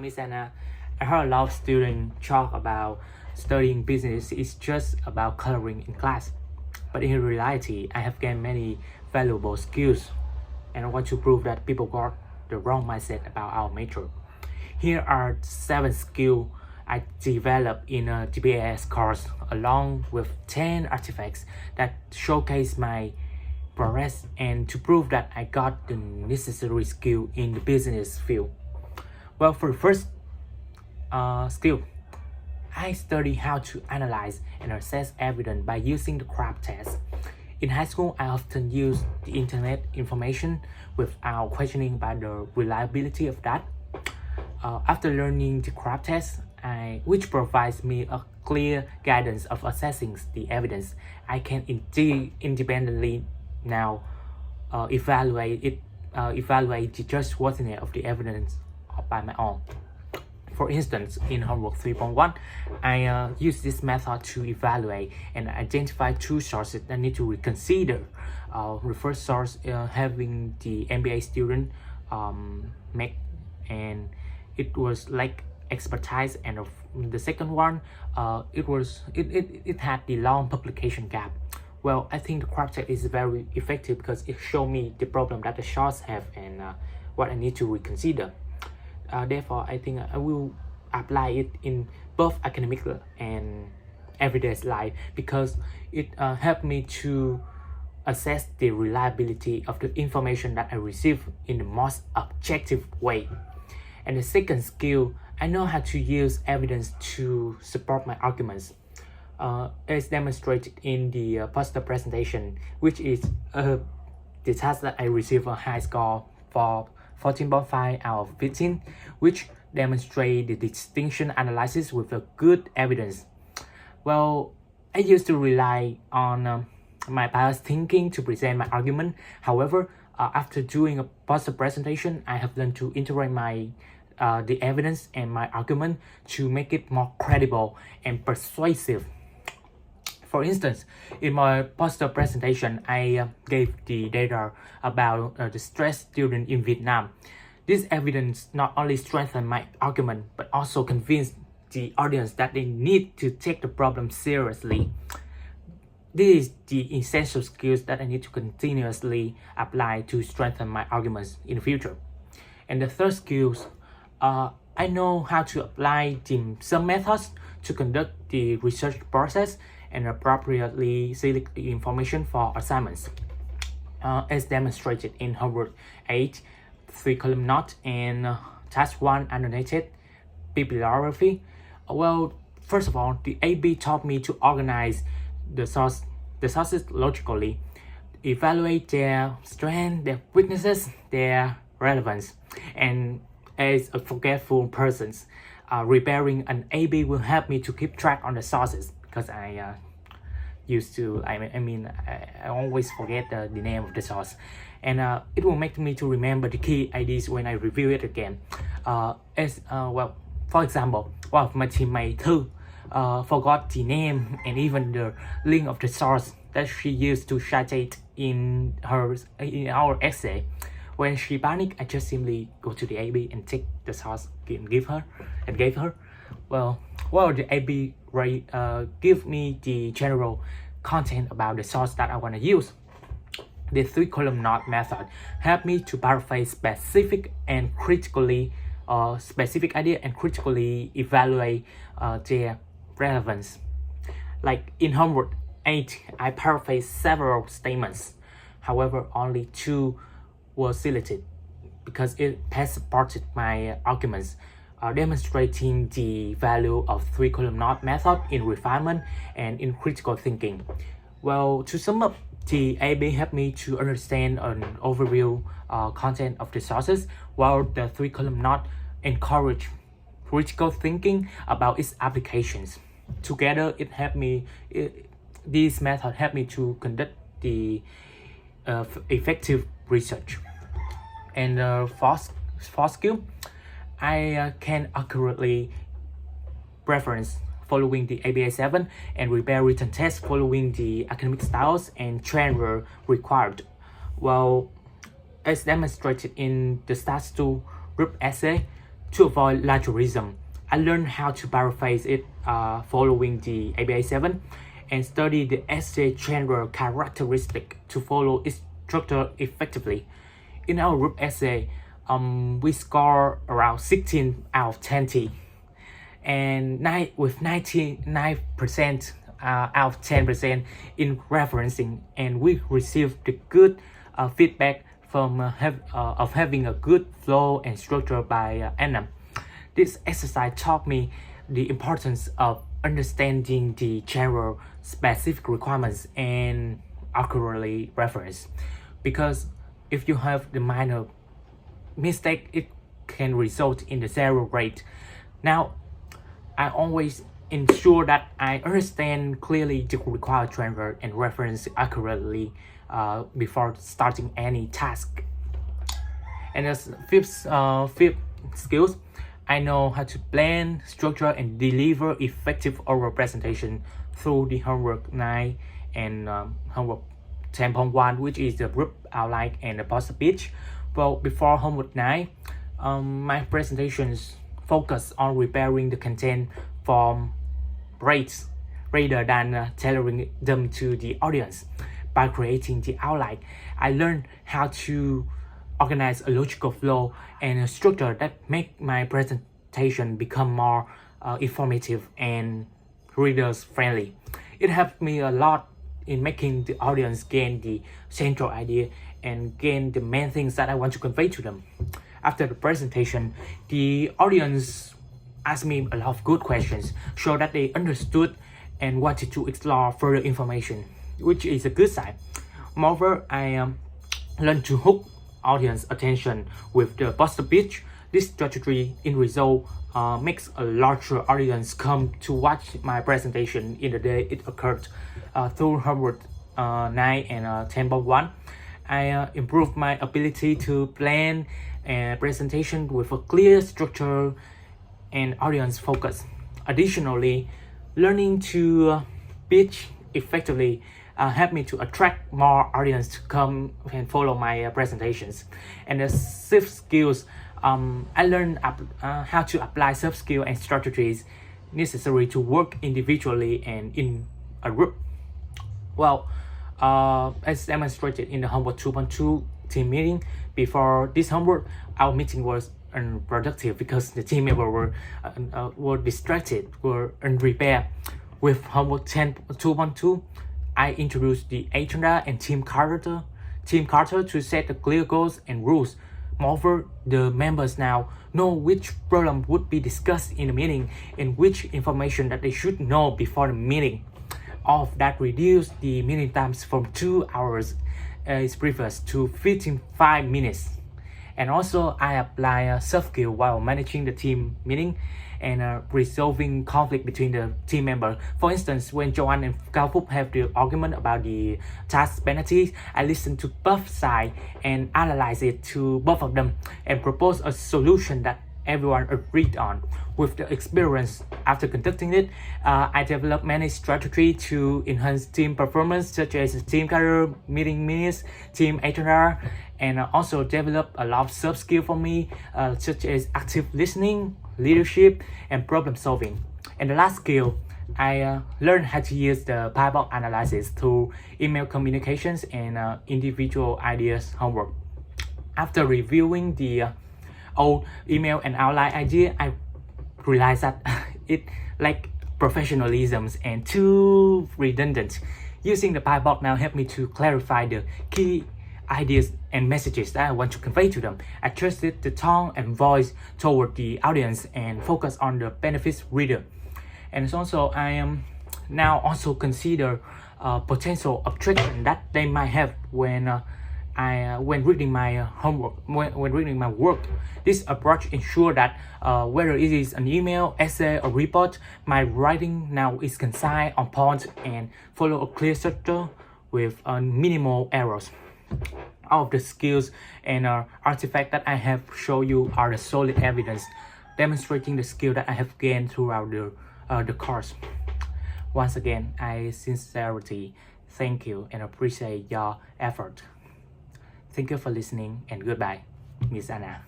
Miss Anna, I heard a lot of students talk about studying business is just about coloring in class. But in reality, I have gained many valuable skills and I want to prove that people got the wrong mindset about our major. Here are 7 skills I developed in a BAS course along with 10 artifacts that showcase my progress and to prove that I got the necessary skill in the business field. Well, for the first skill, I study how to analyze and assess evidence by using the TRAN test. In high school, I often use the internet information without questioning about the reliability of that. After learning the TRAN test, which provides me a clear guidance of assessing the evidence, I can independently now evaluate the trustworthiness of the evidence by my own. For instance, in homework 3.1, I use this method to evaluate and identify 2 sources that need to reconsider. The first source having the MBA student make, and it was like expertise, and the second one it had the long publication gap. Well, I think the TRAN test is very effective because it showed me the problem that the source have and what I need to reconsider. Therefore, I think I will apply it in both academic and everyday life because it helped me to assess the reliability of the information that I receive in the most objective way. And the second skill, I know how to use evidence to support my arguments. As demonstrated in the poster presentation, which is the task that I received a high score for 14.5 out of 15, which demonstrate the distinction analysis with a good evidence. Well, I used to rely on my bias thinking to present my argument. However, after doing a poster presentation, I have learned to integrate the evidence and my argument to make it more credible and persuasive. For instance, in my poster presentation, I gave the data about the stressed student in Vietnam. This evidence not only strengthened my argument, but also convinced the audience that they need to take the problem seriously. This is the essential skills that I need to continuously apply to strengthen my arguments in the future. And the third skills, I know how to apply some methods to conduct the research process and appropriately select the information for assignments. As demonstrated in homework 8, 3-column note, and task 1 annotated bibliography. Well, first of all, the AB taught me to organize the sources logically, evaluate their strengths, their weaknesses, their relevance. And as a forgetful person, repairing an AB will help me to keep track on the sources because I always forget the name of the source, and it will make me to remember the key ideas when I review it again. Well, for example, one of my teammates too forgot the name and even the link of the source that she used to citate in our essay. When she panicked, I just simply go to the AB and take the source and gave her. Well, the AB give me the general content about the source that I want to use. The 3-column note method helped me to paraphrase specific idea and critically evaluate their relevance. Like in homework 8, I paraphrased several statements. However, only 2 were selected because it has supported my arguments, demonstrating the value of 3-column note method in refinement and in critical thinking. Well, to sum up, the AB helped me to understand an overview content of the sources, while the 3-column note encouraged critical thinking about its applications. Together, this method helped me to conduct the effective research. And the fourth skill, I can accurately reference following the ABA 7 and repair written tests following the academic styles and trend were required. Well, as demonstrated in the Stats 2 group essay, To avoid plagiarism, I learned how to paraphrase it following the ABA 7 and study the essay genre characteristic to follow its structure effectively. In our group essay, we score around 16 out of 20, and with 99% out of 10% in referencing, and we received the good feedback from of having a good flow and structure by Anna. This exercise taught me the importance of understanding the general specific requirements and accurately reference, because if you have the minor mistake, it can result in the zero rate. Now, I always ensure that I understand clearly the required genre and reference accurately before starting any task. And as fifth skills, I know how to plan, structure, and deliver effective oral presentation through the homework 9 and homework 10.1, which is the group outline and the post speech. Well, before homework 9, my presentations focus on preparing the content from breaks rather than tailoring them to the audience. By creating the outline, I learned how to organize a logical flow and a structure that make my presentation become more informative and readers friendly. It helped me a lot in making the audience gain the central idea and gain the main things that I want to convey to them. After the presentation, the audience asked me a lot of good questions, so that they understood and wanted to explore further information, which is a good sign. Moreover, I learned to hook audience attention with the post speech. This strategy in result makes a larger audience come to watch my presentation in the day it occurred. Through homework 9 and 10.1, I improved my ability to plan a presentation with a clear structure and audience focus. Additionally, learning to pitch effectively helped me to attract more audience to come and follow my presentations. And the soft skills, I learned how to apply soft skills and strategies necessary to work individually and in a group. Well, as demonstrated in the homework 2.2 team meeting, before this homework, our meeting was unproductive because the team members were distracted, were unprepared. With homework 2.2, I introduced the agenda and team charter to set the clear goals and rules. Moreover, the members now know which problem would be discussed in the meeting and which information that they should know before the meeting. All of that reduced the meeting times from 2 hours as previous to 55 minutes. And also, I apply a soft skill while managing the team meeting and resolving conflict between the team members. For instance, when Joanne and Cao Phúc have the argument about the task penalties, I listen to both sides and analyze it to both of them and propose a solution that everyone agreed on. With the experience after conducting it, I developed many strategies to enhance team performance, such as team calendar, meeting minutes, team agenda, and also develop a lot of soft skills for me, such as active listening, leadership, and problem solving. And the last skill, I learned how to use the pipeline analysis through email communications and individual ideas homework. After reviewing the old email and outline idea, I realized that it lacked professionalism and too redundant. Using the pipeline now helped me to clarify the key ideas and messages that I want to convey to them. I adjusted the tone and voice toward the audience and focus on the benefits reader. And also, I am now also consider potential objection that they might have when reading my homework, when reading my work. This approach ensures that whether it is an email, essay, or report, my writing now is concise, on point, and follow a clear structure with minimal errors. All of the skills and artifacts that I have shown you are the solid evidence demonstrating the skill that I have gained throughout the course. Once again, I sincerely thank you and appreciate your effort. Thank you for listening and goodbye, Miss Anna.